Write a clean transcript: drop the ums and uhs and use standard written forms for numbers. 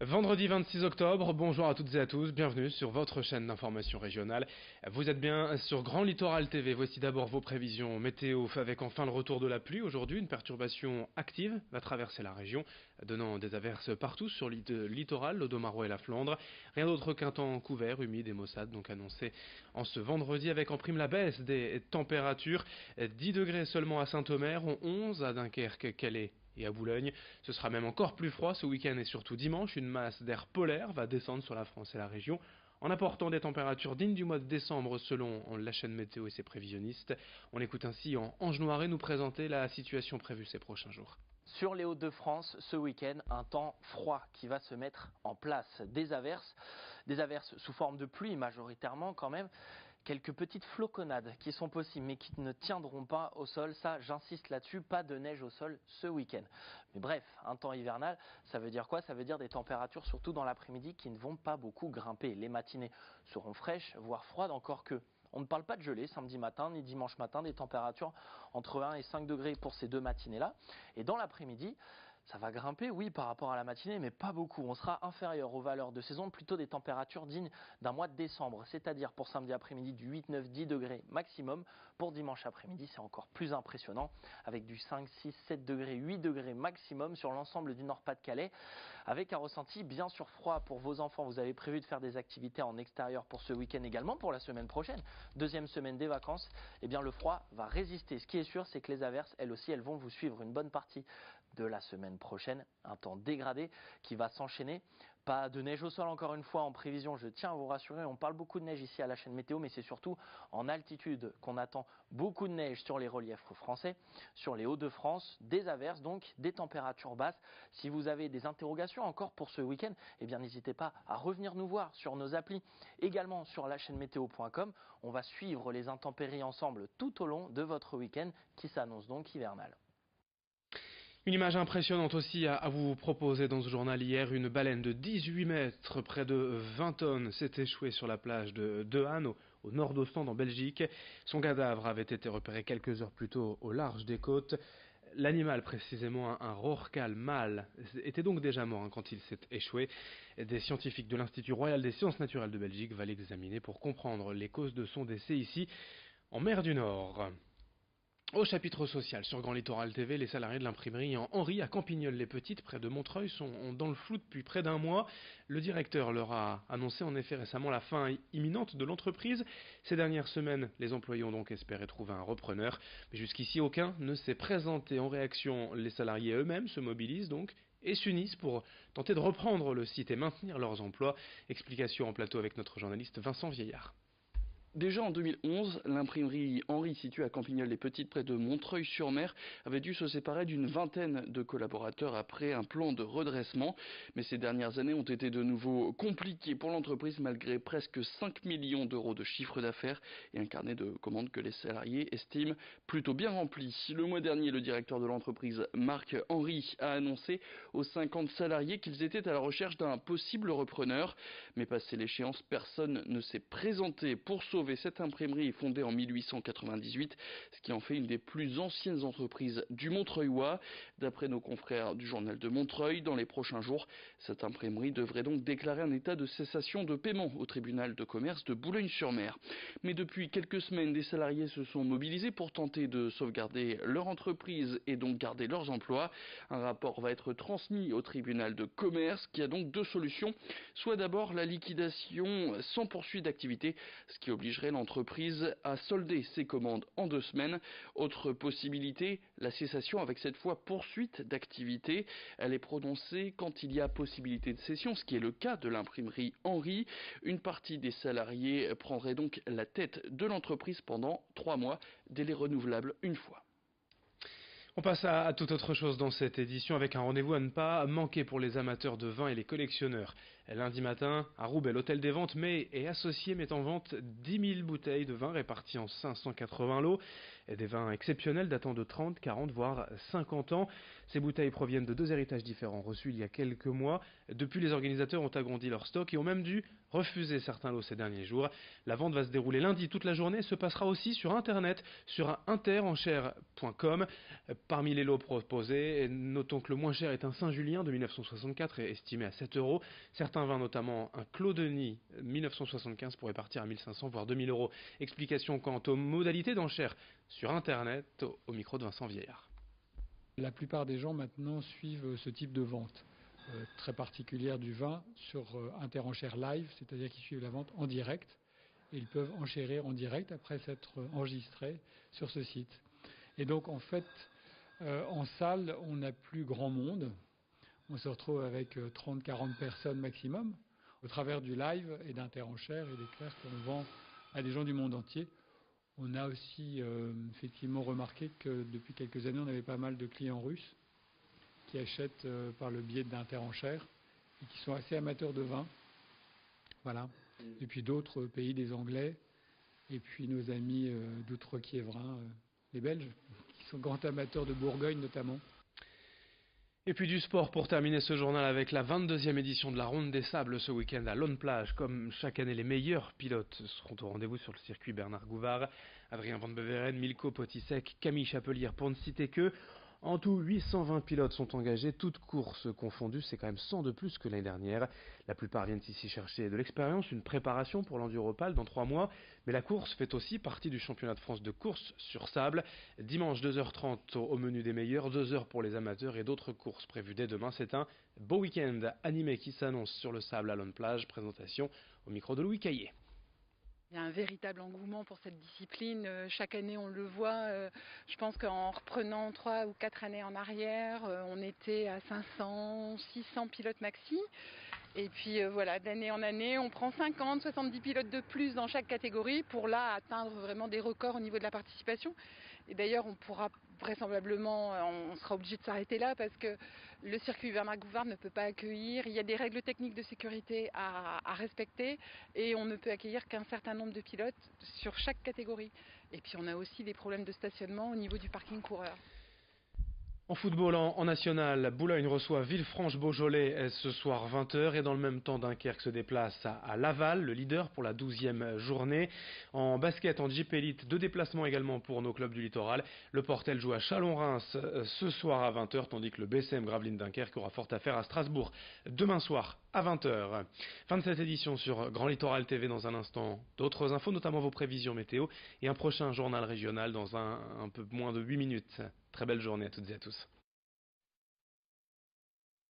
Vendredi 26 octobre, bonjour à toutes et à tous, bienvenue sur votre chaîne d'information régionale. Vous êtes bien sur Grand Littoral TV, voici d'abord vos prévisions météo avec enfin le retour de la pluie. Aujourd'hui, une perturbation active va traverser la région, donnant des averses partout sur le littoral, l'Audomarois et la Flandre. Rien d'autre qu'un temps couvert, humide et maussade, donc annoncé en ce vendredi avec en prime la baisse des températures. 10 degrés seulement à Saint-Omer, 11 à Dunkerque, Calais et à Boulogne. Ce sera même encore plus froid ce week-end et surtout dimanche. Une masse d'air polaire va descendre sur la France et la région en apportant des températures dignes du mois de décembre selon la chaîne météo et ses prévisionnistes. On écoute ainsi Ange Noiret nous présenter la situation prévue ces prochains jours. Sur les Hauts-de-France, ce week-end, un temps froid qui va se mettre en place. Des averses sous forme de pluie majoritairement quand même. Quelques petites floconnades qui sont possibles mais qui ne tiendront pas au sol. Ça, j'insiste là-dessus, pas de neige au sol ce week-end. Mais bref, un temps hivernal, ça veut dire quoi? Ça veut dire des températures, surtout dans l'après-midi, qui ne vont pas beaucoup grimper. Les matinées seront fraîches, voire froides, encore que on ne parle pas de gelée samedi matin ni dimanche matin, des températures entre 1 et 5 degrés pour ces deux matinées-là. Et dans l'après-midi, ça va grimper, oui, par rapport à la matinée, mais pas beaucoup. On sera inférieur aux valeurs de saison, plutôt des températures dignes d'un mois de décembre, c'est-à-dire pour samedi après-midi du 8, 9, 10 degrés maximum. Pour dimanche après-midi, c'est encore plus impressionnant, avec du 5, 6, 7 degrés, 8 degrés maximum sur l'ensemble du Nord-Pas-de-Calais, avec un ressenti bien sûr froid pour vos enfants. Vous avez prévu de faire des activités en extérieur pour ce week-end également, pour la semaine prochaine, deuxième semaine des vacances. Eh bien, le froid va résister. Ce qui est sûr, c'est que les averses, elles aussi, elles vont vous suivre une bonne partie de la semaine prochaine. Un temps dégradé qui va s'enchaîner. Pas de neige au sol encore une fois en prévision, je tiens à vous rassurer. On parle beaucoup de neige ici à la chaîne météo, mais c'est surtout en altitude qu'on attend beaucoup de neige sur les reliefs français, sur les Hauts-de-France, des averses, donc des températures basses. Si vous avez des interrogations encore pour ce week-end, eh bien n'hésitez pas à revenir nous voir sur nos applis, également sur la chaîne météo.com. On va suivre les intempéries ensemble tout au long de votre week-end qui s'annonce donc hivernal. Une image impressionnante aussi à vous proposer dans ce journal hier. Une baleine de 18 mètres, près de 20 tonnes, s'est échouée sur la plage de Han, au nord d'Ostende en Belgique. Son cadavre avait été repéré quelques heures plus tôt au large des côtes. L'animal, précisément un rorqual mâle, était donc déjà mort quand il s'est échoué. Des scientifiques de l'Institut royal des sciences naturelles de Belgique va l'examiner pour comprendre les causes de son décès ici, en mer du Nord. Au chapitre social, sur Grand Littoral TV, les salariés de l'imprimerie Henri à Campigneul-les-Petites, près de Montreuil, sont dans le flou depuis près d'un mois. Le directeur leur a annoncé en effet récemment la fin imminente de l'entreprise. Ces dernières semaines, les employés ont donc espéré trouver un repreneur. Mais jusqu'ici, aucun ne s'est présenté. En réaction, les salariés eux-mêmes se mobilisent donc et s'unissent pour tenter de reprendre le site et maintenir leurs emplois. Explication en plateau avec notre journaliste Vincent Vieillard. Déjà en 2011, l'imprimerie Henri, située à Campigneul-les-Petites, près de Montreuil-sur-Mer, avait dû se séparer d'une vingtaine de collaborateurs après un plan de redressement. Mais ces dernières années ont été de nouveau compliquées pour l'entreprise, malgré presque 5 millions d'euros de chiffre d'affaires et un carnet de commandes que les salariés estiment plutôt bien rempli. Le mois dernier, le directeur de l'entreprise, Marc Henry, a annoncé aux 50 salariés qu'ils étaient à la recherche d'un possible repreneur. Mais passé l'échéance, personne ne s'est présenté pour sauver cette imprimerie fondée en 1898, ce qui en fait une des plus anciennes entreprises du Montreuilois. D'après nos confrères du journal de Montreuil, dans les prochains jours, cette imprimerie devrait donc déclarer un état de cessation de paiement au tribunal de commerce de Boulogne-sur-Mer. Mais depuis quelques semaines, des salariés se sont mobilisés pour tenter de sauvegarder leur entreprise et donc garder leurs emplois. Un rapport va être transmis au tribunal de commerce qui a donc deux solutions. Soit d'abord la liquidation sans poursuite d'activité, ce qui obligerait l'entreprise à solder ses commandes en 2 semaines. Autre possibilité, la cessation avec cette fois poursuite d'activité. Elle est prononcée quand il y a possibilité de cession, ce qui est le cas de l'imprimerie Henri. Une partie des salariés prendrait donc la tête de l'entreprise pendant 3 mois, délai renouvelable une fois. On passe à toute autre chose dans cette édition avec un rendez-vous à ne pas manquer pour les amateurs de vin et les collectionneurs. Lundi matin, à Roubaix, l'hôtel des ventes met et associés met en vente 10 000 bouteilles de vin réparties en 580 lots. Des vins exceptionnels datant de 30, 40, voire 50 ans. Ces bouteilles proviennent de 2 héritages différents reçus il y a quelques mois. Depuis, les organisateurs ont agrandi leur stock et ont même dû refuser certains lots ces derniers jours. La vente va se dérouler lundi toute la journée, se passera aussi sur Internet, sur interenchères.com. Parmi les lots proposés, notons que le moins cher est un Saint-Julien de 1964 et estimé à 7 euros. Certains vins, notamment un Clos Denis 1975, pourraient partir à 1500 voire 2000 euros. Explication quant aux modalités d'enchères sur Internet au micro de Vincent Vieillard. La plupart des gens maintenant suivent ce type de vente très particulière du vin sur Interenchères Live, c'est-à-dire qu'ils suivent la vente en direct et ils peuvent enchérir en direct après s'être enregistrés sur ce site. Et donc en fait, en salle, on n'a plus grand monde. On se retrouve avec 30-40 personnes maximum. Au travers du live et d'Interenchères, il est clair qu'on vend à des gens du monde entier. On a aussi effectivement remarqué que depuis quelques années, on avait pas mal de clients russes qui achètent par le biais d'Interenchères et qui sont assez amateurs de vin. Voilà. Et puis d'autres pays, des Anglais, et puis nos amis d'outre-Quiévrain, les Belges, qui sont grands amateurs de Bourgogne notamment. Et puis du sport pour terminer ce journal avec la 22e édition de la Ronde des Sables ce week-end à Lonne-Plage. Comme chaque année, les meilleurs pilotes seront au rendez-vous sur le circuit Bernard Gouvard. Adrien Van Beveren, Milko Potisek, Camille Chapelière pour ne citer que. En tout, 820 pilotes sont engagés, toutes courses confondues, c'est quand même 100 de plus que l'année dernière. La plupart viennent ici chercher de l'expérience, une préparation pour l'Enduropal dans 3 mois, mais la course fait aussi partie du championnat de France de course sur sable. Dimanche 2h30 au menu des meilleurs, 2 heures pour les amateurs et d'autres courses prévues dès demain. C'est un beau week-end animé qui s'annonce sur le sable à Lonne-Plage. Présentation au micro de Louis Caillé. Il y a un véritable engouement pour cette discipline. Chaque année, on le voit. Je pense qu'en reprenant 3 ou 4 années en arrière, on était à 500, 600 pilotes maxi. Et puis voilà, d'année en année, on prend 50, 70 pilotes de plus dans chaque catégorie pour là atteindre vraiment des records au niveau de la participation. Et d'ailleurs, on pourra vraisemblablement, on sera obligé de s'arrêter là parce que le circuit Bernard Gouvard ne peut pas accueillir. Il y a des règles techniques de sécurité à respecter et on ne peut accueillir qu'un certain nombre de pilotes sur chaque catégorie. Et puis on a aussi des problèmes de stationnement au niveau du parking coureur. En football, en national, Boulogne reçoit Villefranche-Beaujolais ce soir 20h et dans le même temps Dunkerque se déplace à Laval, le leader pour la 12e journée. En basket, en Jeep Elite, 2 déplacements également pour nos clubs du littoral. Le Portel joue à Chalon-Reims ce soir à 20h tandis que le BCM Gravelines Dunkerque aura fort à faire à Strasbourg demain soir à 20h. Fin de cette édition sur Grand Littoral TV. Dans un instant, d'autres infos, notamment vos prévisions météo et un prochain journal régional dans un peu moins de 8 minutes. Très belle journée à toutes et à tous.